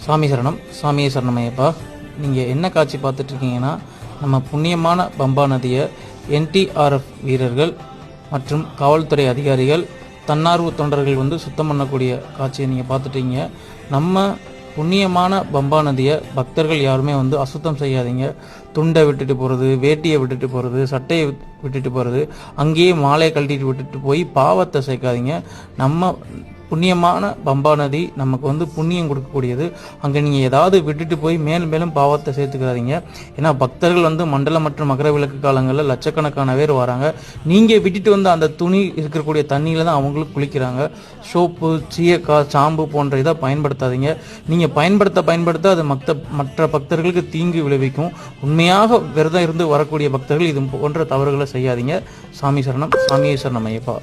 சாமி சரணம். சாமியே சரணமையப்பா. நீங்கள் என்ன காட்சி பார்த்துட்ருக்கீங்கன்னா, நம்ம புண்ணியமான பம்பா நதியை NTRF வீரர்கள் மற்றும் காவல்துறை அதிகாரிகள், தன்னார்வ தொண்டர்கள் சுத்தம் பண்ணக்கூடிய காட்சியை நீங்கள் பார்த்துட்டீங்க. நம்ம புண்ணியமான பம்பா நதியை பக்தர்கள் யாருமே அசுத்தம் செய்யாதீங்க. துண்டை விட்டுட்டு போகிறது, வேட்டியை விட்டுட்டு போகிறது, சட்டையை விட்டுட்டு போகிறது, அங்கேயே மாலையை கழட்டிட்டு விட்டுட்டு போய் பாவத்தை சேர்க்காதீங்க. நம்ம புண்ணியமான பம்பா நதி நமக்கு புண்ணியம் கொடுக்கக்கூடியது. அங்கே நீங்கள் ஏதாவது விட்டுட்டு போய் மேலும் மேலும் பாவத்தை சேர்த்துக்கிறாதீங்க. ஏன்னா பக்தர்கள் மண்டல மற்றும் மகர விளக்கு காலங்களில் லட்சக்கணக்கான பேர் வராங்க. நீங்கள் விட்டுட்டு அந்த துணி இருக்கக்கூடிய தண்ணியில் தான் அவங்களும் குளிக்கிறாங்க. சோப்பு, சீயக்காய், சாம்பு போன்ற இதை பயன்படுத்தாதீங்க. நீங்கள் பயன்படுத்த அது மற்ற பக்தர்களுக்கு தீங்கு விளைவிக்கும். உண்மையாக விரதம் இருந்து வரக்கூடிய பக்தர்கள் இது போன்ற தவறுகளை செய்யாதீங்க. சாமி சரணம். சாமியே சரணம் ஐயப்பா.